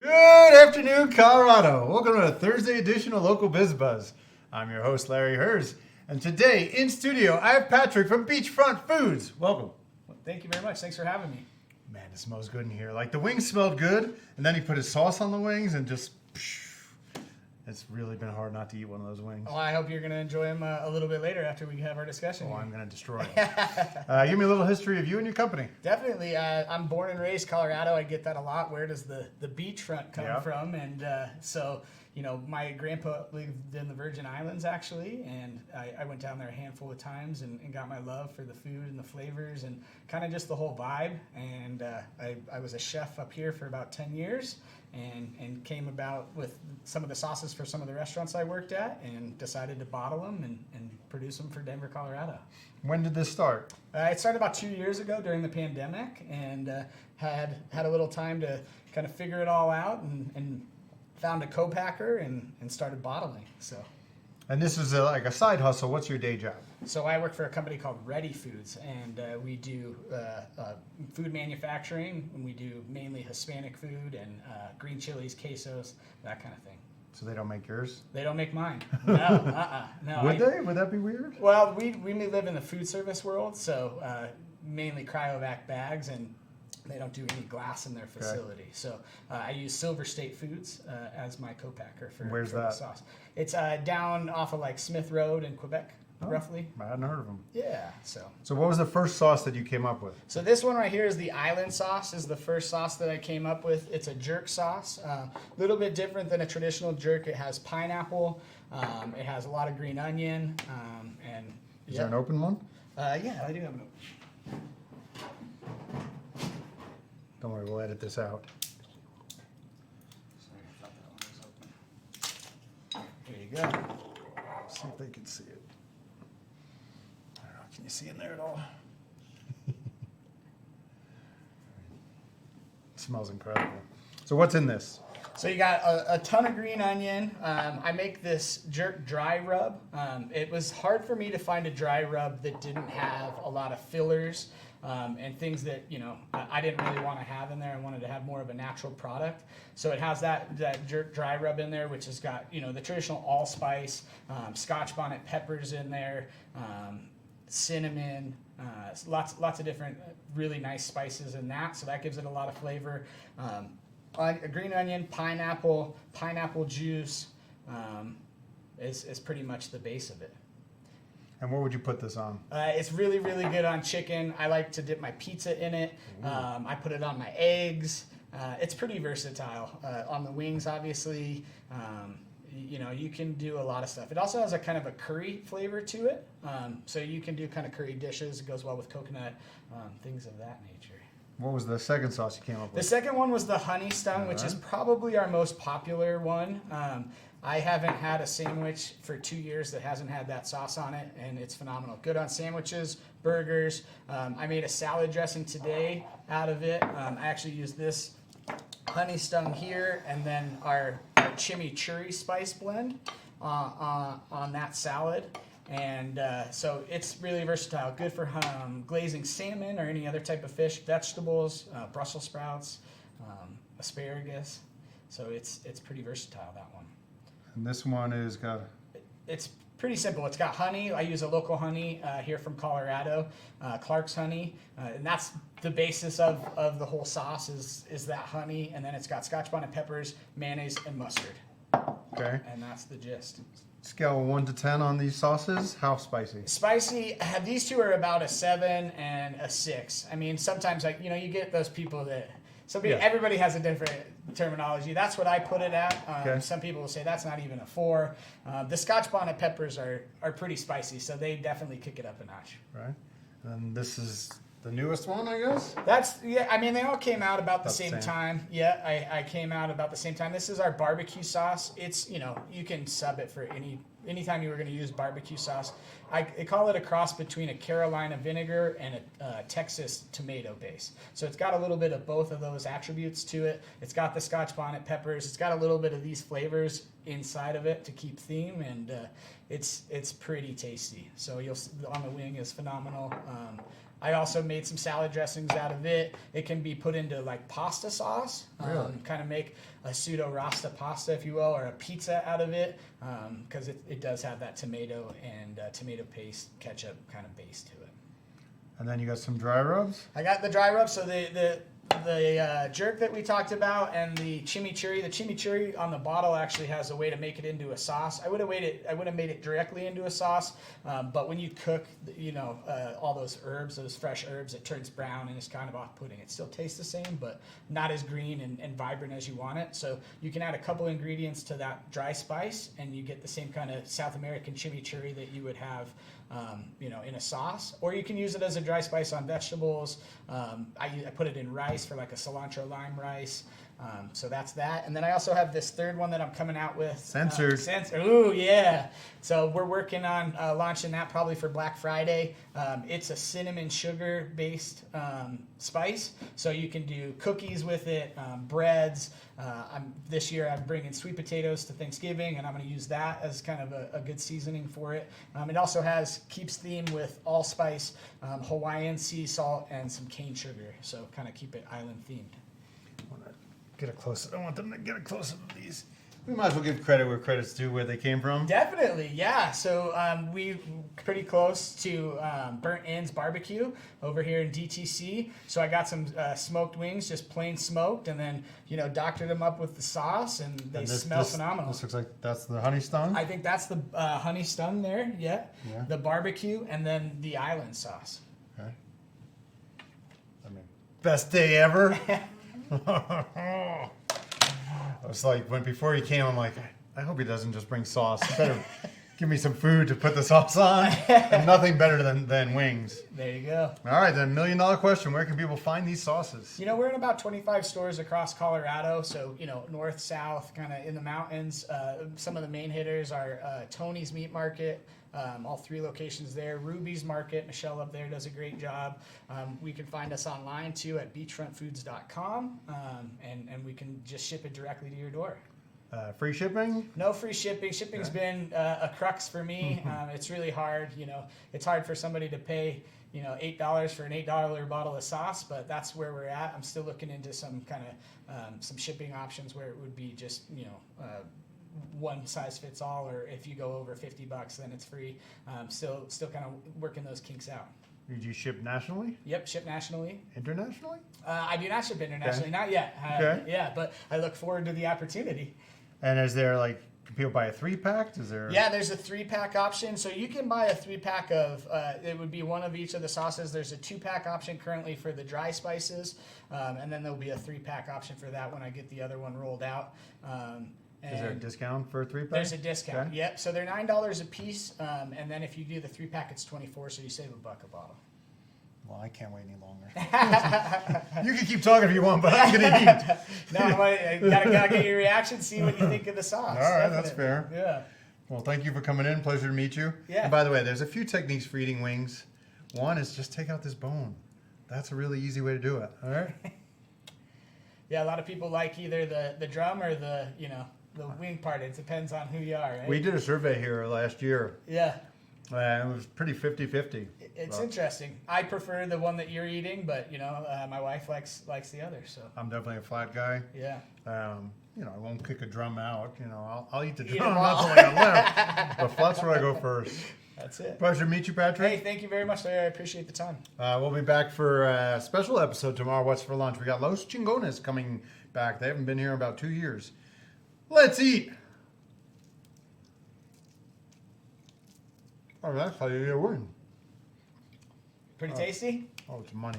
Good afternoon, Colorado. Welcome to a Thursday edition of Local Biz Buzz. I'm your host, Larry Hers, and today in studio I have Patrick from Beachfront Foods. Welcome. Well, thank you very much. Thanks for having me. Man, it smells good in here. Like the wings smelled good, and then he put his sauce on the wings, and just it's really been hard not to eat one of those wings. Well, I hope you're going to enjoy them a little bit later after we have our discussion. Oh, I'm going to destroy them. Give me a little history of you and your company. Definitely. I'm born and raised Colorado. I get that a lot. Where does the beachfront come Yeah. from? And so, my grandpa lived in the Virgin Islands, actually, and I went down there a handful of times and got my love for the food and the flavors and kind of just the whole vibe. And I was a chef up here for about 10 years and came about with some of the sauces for some of the restaurants I worked at and decided to bottle them and produce them for Denver, Colorado. When did this start? It started about 2 years ago during the pandemic, and had a little time to kind of figure it all out, and found a co-packer and started bottling. And this is like a side hustle. What's your day job? So I work for a company called Ready Foods, and we do food manufacturing, and we do mainly Hispanic food and green chilies, quesos, that kind of thing. So they don't make yours? They don't make mine. No, no. Would they? Would that be weird? Well, we live in the food service world, so mainly cryovac bags, and they don't do any glass in their facility. Okay. So I use Silver State Foods as my co-packer for Where's for that? The sauce. It's down off of like Smith Road in Quebec, roughly. I hadn't heard of them. Yeah. So what was the first sauce that you came up with? So this one right here is the Island sauce. Is the first sauce that I came up with. It's a jerk sauce, a little bit different than a traditional jerk. It has pineapple. It has a lot of green onion. And is there an open one? Yeah, I do have an open. Don't worry, we'll edit this out. Sorry, I thought that one was open. There you go. See if they can see it. I don't know, can you see in there at all? It smells incredible. So what's in this? So you got a ton of green onion. I make this jerk dry rub. It was hard for me to find a dry rub that didn't have a lot of fillers and things that I didn't really want to have in there. I wanted to have more of a natural product. So it has that jerk dry rub in there, which has got the traditional allspice, Scotch bonnet peppers in there, cinnamon, lots of different really nice spices in that. So that gives it a lot of flavor. A green onion, pineapple juice is pretty much the base of it. And what would you put this on? It's really, really good on chicken. I like to dip my pizza in it. I put it on my eggs. It's pretty versatile. On the wings, obviously, you can do a lot of stuff. It also has a kind of a curry flavor to it. So you can do kind of curry dishes. It goes well with coconut, things of that nature. What was the second sauce you came up with? The second one was the honey stung, which is probably our most popular one. I haven't had a sandwich for 2 years that hasn't had that sauce on it, and it's phenomenal. Good on sandwiches, burgers. I made a salad dressing today out of it. I actually used this honey stung here, and then our chimichurri spice blend on that salad. And so it's really versatile. Good for glazing salmon or any other type of fish, vegetables, Brussels sprouts, asparagus. So it's pretty versatile, that one. And this one is got... It's pretty simple. It's got honey. I use a local honey here from Colorado, Clark's honey. And that's the basis of the whole sauce is that honey. And then it's got Scotch bonnet peppers, mayonnaise, and mustard. Okay. And that's the gist. Scale of 1 to 10 on these sauces. How spicy? Spicy. These two are about a 7 and a 6. I mean, sometimes you get those people that everybody has a different terminology. That's what I put it at. Okay. Some people will say that's not even a 4. The Scotch bonnet peppers are pretty spicy, so they definitely kick it up a notch. Right. And this is the newest one, I guess? I mean, they all came out about the same time. Yeah, I came out about the same time. This is our barbecue sauce. It's, you can sub it for anytime you were going to use barbecue sauce. I call it a cross between a Carolina vinegar and a Texas tomato base. So it's got a little bit of both of those attributes to it. It's got the Scotch bonnet peppers. It's got a little bit of these flavors inside of it to keep theme, and it's pretty tasty. So on the wing is phenomenal. I also made some salad dressings out of it. It can be put into like pasta sauce, Really? kind of make a pseudo rasta pasta, if you will, or a pizza out of it, because it does have that tomato and tomato paste ketchup kind of base to it. And then you got some dry rubs. I got the dry rub, so the jerk that we talked about and the chimichurri. The chimichurri on the bottle actually has a way to make it into a sauce. I would have made it directly into a sauce, but when you cook, all those herbs, those fresh herbs, it turns brown and it's kind of off-putting. It still tastes the same, but not as green and vibrant as you want it. So you can add a couple ingredients to that dry spice, and you get the same kind of South American chimichurri that you would have, in a sauce. Or you can use it as a dry spice on vegetables. I put it in rice for like a cilantro lime rice. So that's that. And then I also have this third one that I'm coming out with. Censored. Ooh, yeah. So we're working on launching that probably for Black Friday. It's a cinnamon sugar based spice. So you can do cookies with it, breads. This year I'm bringing sweet potatoes to Thanksgiving, and I'm going to use that as kind of a good seasoning for it. It also keeps theme with allspice, Hawaiian sea salt, and some cane sugar. So kind of keep it island themed. Get it closer. I want them to get it closer to these. We might as well give credit where credit's due, where they came from. Definitely, yeah. So we pretty close to Burnt Ends Barbecue over here in DTC. So I got some smoked wings, just plain smoked, and then doctored them up with the sauce, and they smell phenomenal. This looks like that's the honey stung. I think that's the honey stung there. Yeah. The barbecue, and then the island sauce. Okay. Best day ever. I was like, before he came, I'm like, I hope he doesn't just bring sauce. He better give me some food to put the sauce on. And nothing better than wings. There you go. All right, then, $1 million question. Where can people find these sauces? We're in about 25 stores across Colorado. So, north, south, kind of in the mountains. Some of the main hitters are Tony's Meat Market. All 3 locations there. Ruby's Market, Michelle up there does a great job. We can find us online too at beachfrontfoods.com, and we can just ship it directly to your door. Free shipping? No free shipping. Shipping's been a crux for me. It's really hard. It's hard for somebody to pay $8 for an $8 bottle of sauce, but that's where we're at. I'm still looking into some kind of some shipping options where it would be just one size fits all, or if you go over $50, then it's free. Still kind of working those kinks out. Do you ship nationally? Yep, ship nationally. Internationally? I do not ship internationally, not yet. Okay. Yeah, but I look forward to the opportunity. And is there can people buy a 3-pack? Is there? Yeah, there's a 3-pack option. So you can buy a 3-pack of, it would be one of each of the sauces. There's a 2-pack option currently for the dry spices, and then there'll be a 3-pack option for that when I get the other one rolled out. Is there a discount for a 3-pack? There's a discount. Okay. Yep. So they're $9 a piece, and then if you do the 3-pack, it's $24. So you save $1 a bottle. Well, I can't wait any longer. You can keep talking if you want, but I'm gonna eat. No, I gotta get your reaction. See what you think of the sauce. All right, Definitely. that's fair. Yeah. Well, thank you for coming in. Pleasure to meet you. Yeah. And by the way, there's a few techniques for eating wings. One is just take out this bone. That's a really easy way to do it. All right. Yeah, a lot of people like either the drum or the wing part. It depends on who you are, right? We did a survey here last year. Yeah. It was pretty 50-50. It's interesting. I prefer the one that you're eating, but my wife likes the other. So I'm definitely a flat guy. yeah. I won't kick a drum out. I'll eat the Eat drum. them all. That's all I got left. But flat's where I go first. That's it. Pleasure to meet you, Patrick. Hey, thank you very much, Larry. I appreciate the time. We'll be back for a special episode tomorrow. What's for lunch? We got Los Chingones coming back. They haven't been here in about 2 years. Let's eat. Oh, that's how you get a win. Pretty tasty? Oh, it's money.